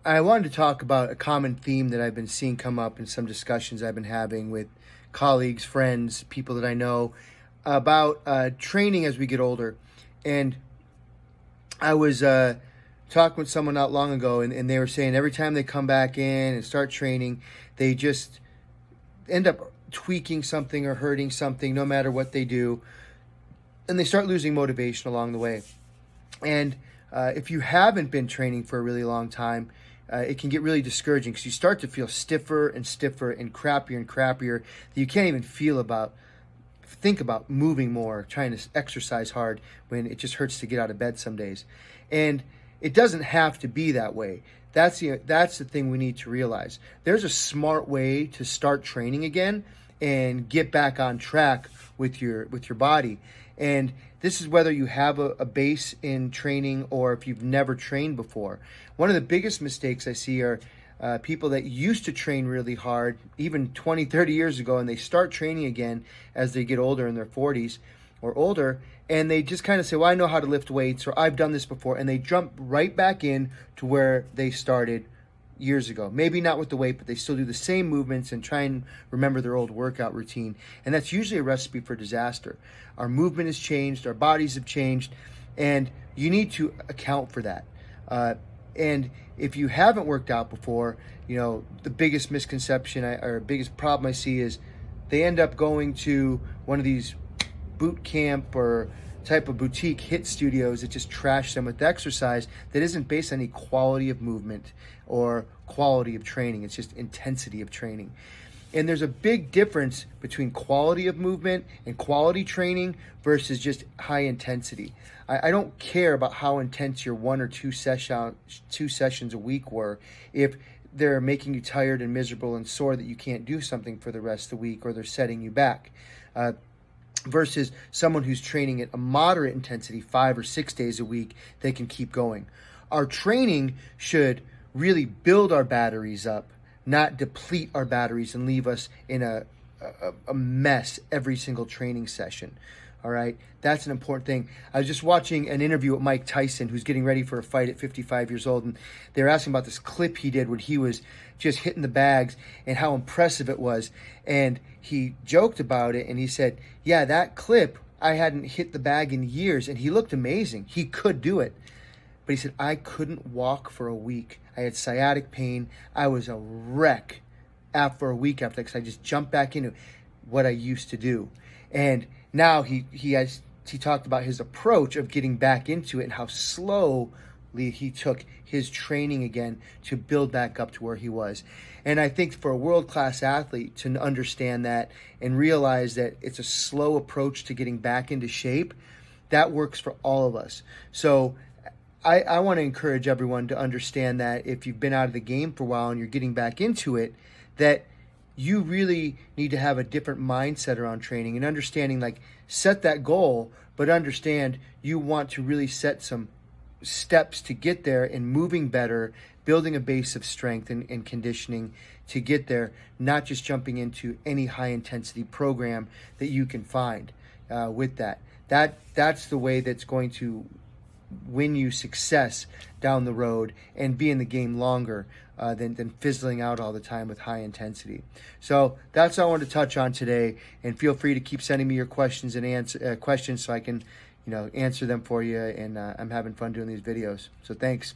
I wanted to talk about a common theme that I've been seeing come up in some discussions I've been having with colleagues, friends, people that I know about training as we get older. And I was talking with someone not long ago, and they were saying every time they come back in and start training, they just end up tweaking something or hurting something, no matter what they do. And they start losing motivation along the way. And if you haven't been training for a really long time, it can get really discouraging because you start to feel stiffer and stiffer and crappier that you can't even think about moving more, trying to exercise hard when it just hurts to get out of bed some days. And it doesn't have to be that way. That's the thing we need to realize. There's a smart way to start training again and get back on track with your body. And this is whether you have a base in training or if you've never trained before. One of the biggest mistakes I see are people that used to train really hard, even 20, 30 years ago, and they start training again as they get older in their 40s or older, and they just kind of say, well, I know how to lift weights, or I've done this before, and they jump right back in to where they started years ago. Maybe not with the weight, but they still do the same movements and try and remember their old workout routine. And that's usually a recipe for disaster. Our movement has changed, our bodies have changed, and you need to account for that. And if you haven't worked out before, the biggest misconception or biggest problem I see is they end up going to one of these boot camp or type of boutique HIIT studios that just trash them with exercise that isn't based on any quality of movement or quality of training. It's just intensity of training. And there's a big difference between quality of movement and quality training versus just high intensity. I don't care about how intense your 1 or 2 sessions a week were if they're making you tired and miserable and sore that you can't do something for the rest of the week, or they're setting you back. Versus someone who's training at a moderate intensity 5 or 6 days a week, they can keep going. Our training should really build our batteries up, not deplete our batteries and leave us in a mess every single training session. All right, that's an important thing. I was just watching an interview with Mike Tyson, who's getting ready for a fight at 55 years old, and they were asking about this clip he did when he was just hitting the bags and how impressive it was. And he joked about it, and he said, yeah, that clip, I hadn't hit the bag in years, and he looked amazing. He could do it. But he said, I couldn't walk for a week. I had sciatic pain. I was a wreck after a week after that because I just jumped back into what I used to do. And now he talked about his approach of getting back into it and how slowly he took his training again to build back up to where he was. And I think for a world-class athlete to understand that and realize that it's a slow approach to getting back into shape, that works for all of us. So I want to encourage everyone to understand that if you've been out of the game for a while and you're getting back into it, that you really need to have a different mindset around training and understanding, like, set that goal, but understand you want to really set some steps to get there and moving better, building a base of strength and conditioning to get there, not just jumping into any high intensity program that you can find with that. That's the way that's going to win you success down the road and be in the game longer than fizzling out all the time with high intensity. So that's what I wanted to touch on today, and feel free to keep sending me your questions and answer questions so I can answer them for you, and I'm having fun doing these videos. So thanks.